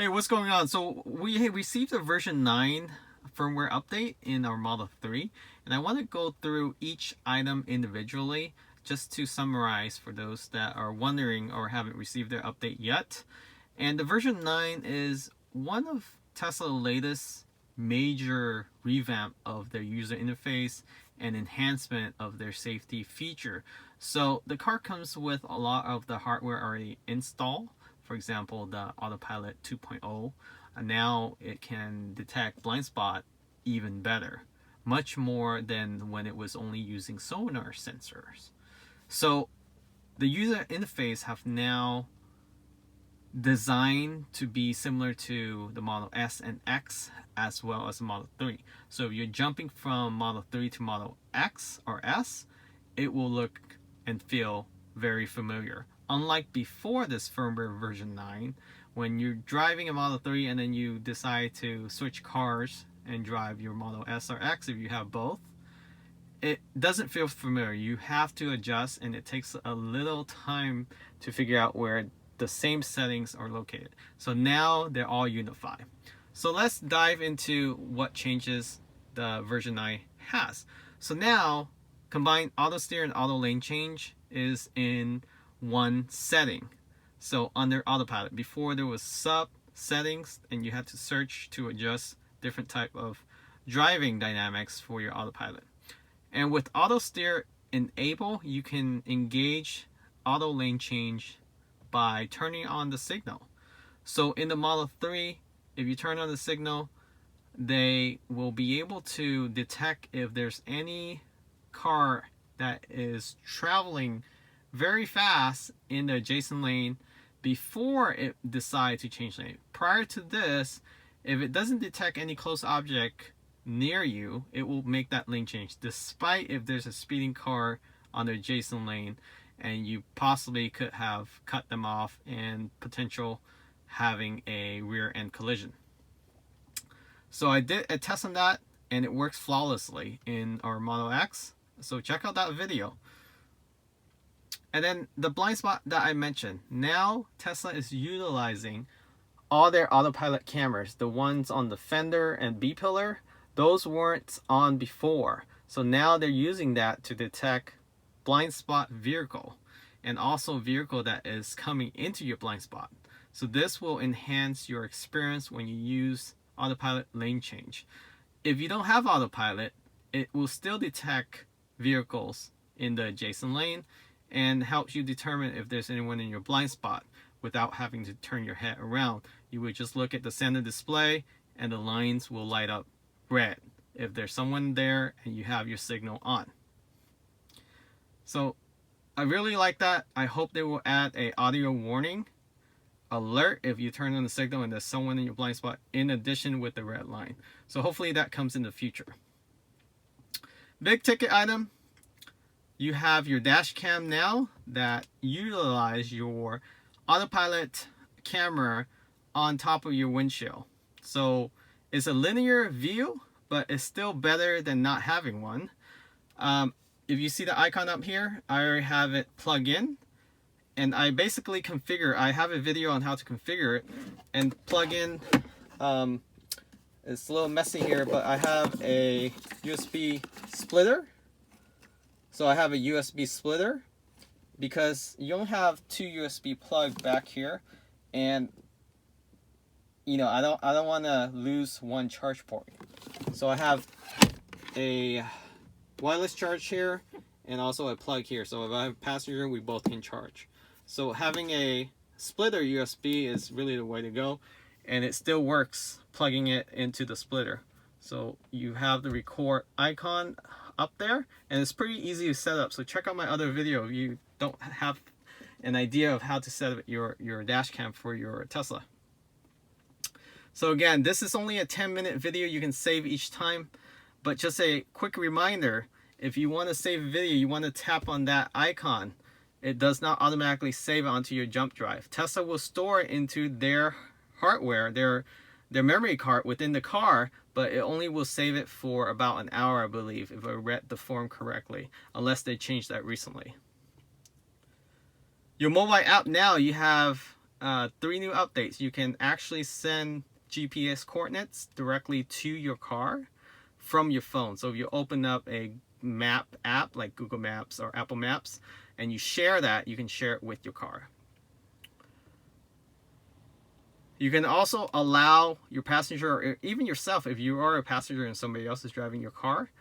Hey, what's going on? So we received a version 9 firmware update in our Model 3, and I want to go through each item individually just to summarize for those that are wondering or haven't received their update yet. And the version 9 is one of Tesla's latest major revamp of their user interface and enhancement of their safety feature. So the car comes with a lot of the hardware already installed. For example, the Autopilot 2.0, now it can detect blind spot even better, much more than when it was only using sonar sensors. So the user interface have now designed to be similar to the Model S and X as well as the Model 3. So if you're jumping from Model 3 to Model X or S, it will look and feel very familiar. Unlike before this firmware version 9, when you're driving a Model 3 and then you decide to switch cars and drive your Model S or X if you have both, it doesn't feel familiar. You have to adjust, and it takes a little time to figure out where the same settings are located. So now they're all unified. So let's dive into what changes the version 9 has. So now combined auto steer and auto lane change is in one setting. So under Autopilot, before there was sub settings and you had to search to adjust different type of driving dynamics for your Autopilot. And with auto steer enabled, you can engage auto lane change by turning on the signal. So in the Model 3, if you turn on the signal, they will be able to detect if there's any car that is traveling very fast in the adjacent lane before it decides to change lane. Prior to this, if it doesn't detect any close object near you, it will make that lane change, despite if there's a speeding car on the adjacent lane and you possibly could have cut them off and potential having a rear end collision. So I did a test on that, and it works flawlessly in our Model X. So check out that video. And then the blind spot that I mentioned, now Tesla is utilizing all their Autopilot cameras, the ones on the fender and B-pillar. Those weren't on before. So now they're using that to detect blind spot vehicle and also vehicle that is coming into your blind spot. So this will enhance your experience when you use Autopilot lane change. If you don't have Autopilot, it will still detect vehicles in the adjacent lane and helps you determine if there's anyone in your blind spot without having to turn your head around. You would just look at the center display and the lines will light up red if there's someone there and you have your signal on. So I really like that. I hope they will add a audio warning alert if you turn on the signal and there's someone in your blind spot in addition with the red line. So hopefully that comes in the future. Big ticket item. You have your dash cam now that utilize your Autopilot camera on top of your windshield. So it's a linear view, but it's still better than not having one. If you see the icon up here, I already have it plugged in. And I basically configure, I have a video on how to configure it and plug in. It's a little messy here, but I have a USB splitter. So I have a USB splitter because you don't have two USB plugs back here, and you know I don't want to lose one charge port. So I have a wireless charge here and also a plug here. So if I have a passenger, we both can charge. So having a splitter USB is really the way to go, and it still works plugging it into the splitter. So you have the record icon up there, and it's pretty easy to set up. So check out my other video if you don't have an idea of how to set up your dash cam for your Tesla. So again, this is only a 10-minute video. You can save each time, but just a quick reminder, if you want to save a video, you want to tap on that icon. It does not automatically save onto your jump drive. Tesla will store it into their hardware, their memory card within the car, but it only will save it for about an hour, I believe, if I read the form correctly, unless they changed that recently. Your mobile app now, you have 3 new updates. You can actually send GPS coordinates directly to your car from your phone. So if you open up a map app like Google Maps or Apple Maps and you share that, you can share it with your car. You can also allow your passenger, or even yourself, if you are a passenger and somebody else is driving your car,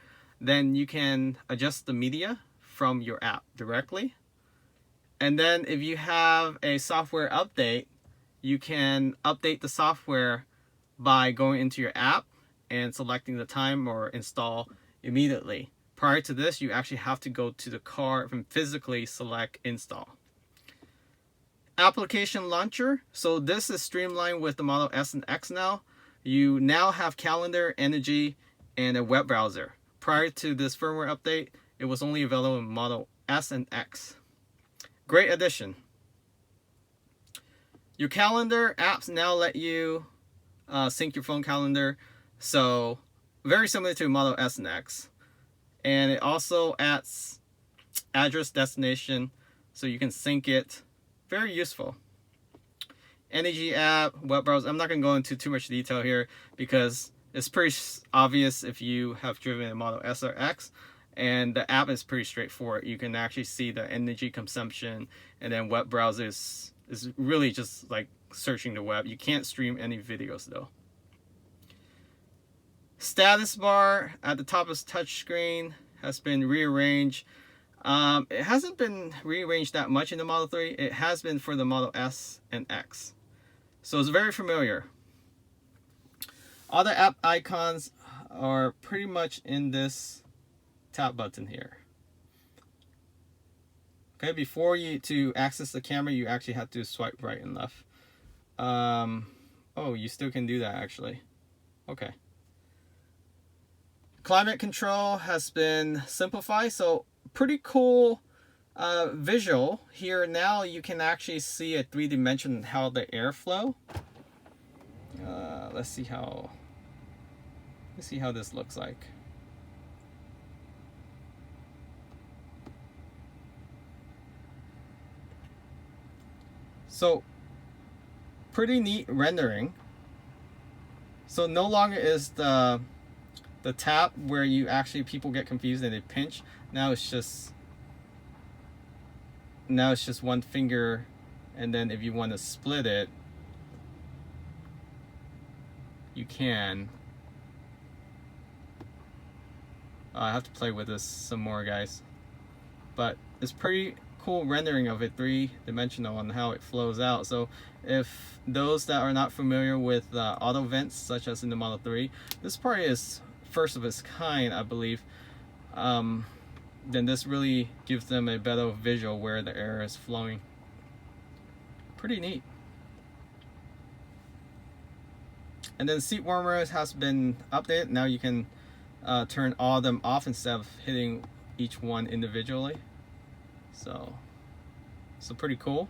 then you can adjust the media from your app directly. And then if you have a software update, you can update the software by going into your app and selecting the time or install immediately. Prior to this, you actually have to go to the car and physically select install. Application launcher. So this is streamlined with the Model S and X now. You now have calendar, energy, and a web browser. Prior to this firmware update, it was only available in Model S and X. Great addition. Your calendar apps now let you sync your phone calendar. So very similar to Model S and X. And it also adds address destination so you can sync it. Very useful. Energy app, web browser. I'm not going to go into too much detail here because it's pretty obvious if you have driven a Model S or X, and the app is pretty straightforward. You can actually see the energy consumption, and then web browser is really just like searching the web. You can't stream any videos though. Status bar at the top of the touchscreen has been rearranged. It hasn't been rearranged that much in the Model 3. It has been for the Model S and X. So it's very familiar. Other app icons are pretty much in this tap button here. Okay, before to access the camera, you actually have to swipe right and left. Oh, you still can do that actually. Okay. Climate control has been simplified, so pretty cool visual here. Now you can actually see a 3D how the airflow. Let's see how this looks like. So pretty neat rendering. So no longer is the tap where you actually people get confused and they pinch. Now it's just one finger, and then if you want to split it, you can. I have to play with this some more, guys, but it's pretty cool rendering of it, 3-dimensional, on how it flows out. So if those that are not familiar with auto vents such as in the Model 3, this part is first of its kind, I believe. Then this really gives them a better visual where the air is flowing. Pretty neat. And then seat warmers has been updated. Now you can turn all of them off instead of hitting each one individually. So pretty cool.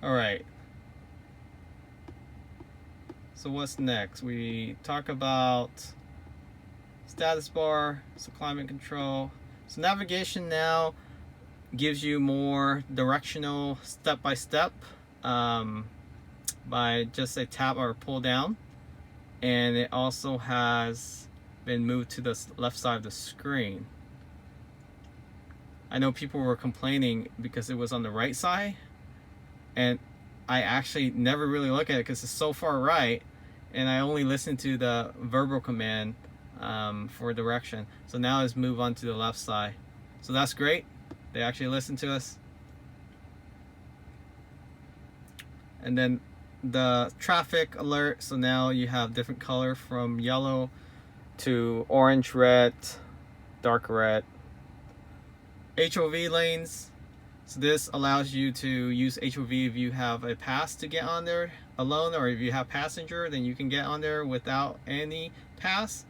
All right. So what's next? We talk about status bar, so climate control. So navigation now gives you more directional step-by-step by just a tap or pull down. And it also has been moved to the left side of the screen. I know people were complaining because it was on the right side, and I actually never really look at it because it's so far right, and I only listen to the verbal command for direction. So now it's move on to the left side. So that's great. They actually listen to us. And then the traffic alert. So now you have different color from yellow to orange, red, dark red. HOV lanes. So this allows you to use HOV if you have a pass to get on there alone, or if you have passenger, then you can get on there without any pass.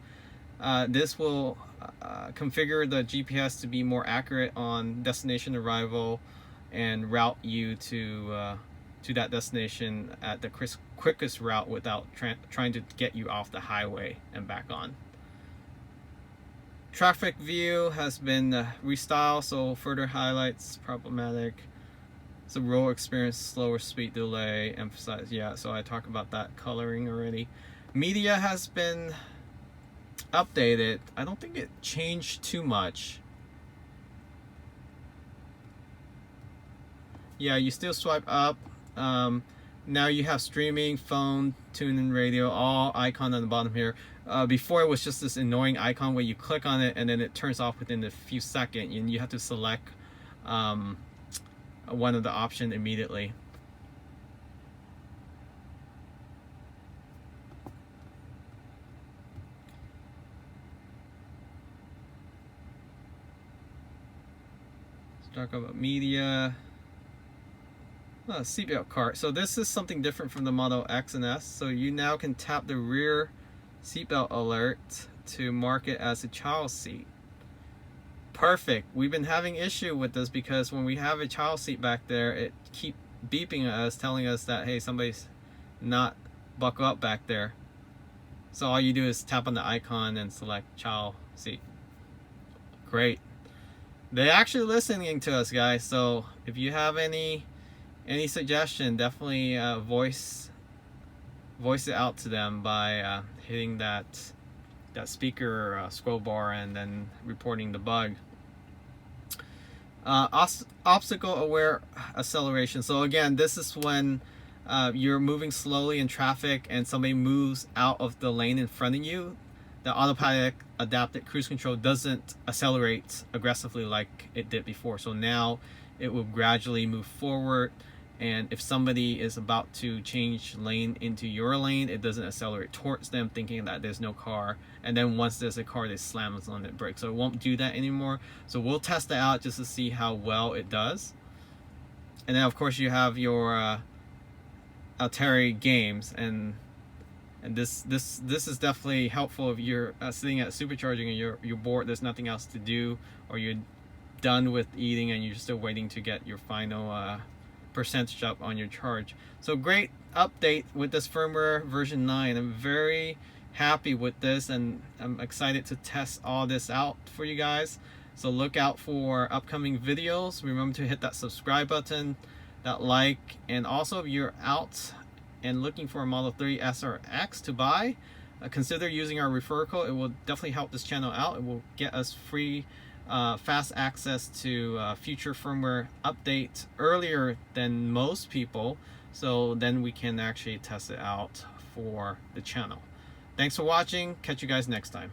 This will configure the GPS to be more accurate on destination arrival and route you to that destination at the quickest route without trying to get you off the highway and back on. Traffic view has been restyled, so further highlights problematic. So roll experience, slower speed delay, emphasize. Yeah, so I talked about that coloring already. Media has been updated. I don't think it changed too much. Yeah, you still swipe up. Now you have streaming, phone, tune in, radio, all icon on the bottom here. Before it was just this annoying icon where you click on it and then it turns off within a few seconds, and you have to select one of the options immediately. Let's talk about media. Seatbelt cart. So this is something different from the Model X and S. So you now can tap the rear seatbelt alert to mark it as a child seat. Perfect. We've been having issue with this because when we have a child seat back there, it keep beeping at us, telling us that, hey, somebody's not buckle up back there. So all you do is tap on the icon and select child seat. Great. They're actually listening to us, guys. So if you have any suggestion, definitely voice it out to them by hitting that speaker scroll bar and then reporting the bug. Obstacle aware acceleration. So again, this is when you're moving slowly in traffic and somebody moves out of the lane in front of you. The autopilot adapted cruise control doesn't accelerate aggressively like it did before. So now it will gradually move forward, and if somebody is about to change lane into your lane, it doesn't accelerate towards them thinking that there's no car, and then once there's a car, it slams on the brake. So it won't do that anymore. So we'll test it out just to see how well it does. And then of course you have your Atari games, and this is definitely helpful if you're sitting at supercharging and you're bored, there's nothing else to do, or you're done with eating and you're still waiting to get your final percentage up on your charge. So great update with this firmware version 9. I'm very happy with this, and I'm excited to test all this out for you guys. So look out for upcoming videos. Remember to hit that subscribe button, that like, and also if you're out and looking for a Model 3 S or X to buy, consider using our referral code. It will definitely help this channel out. It will get us free fast access to future firmware updates earlier than most people, so then we can actually test it out for the channel. Thanks for watching. Catch you guys next time.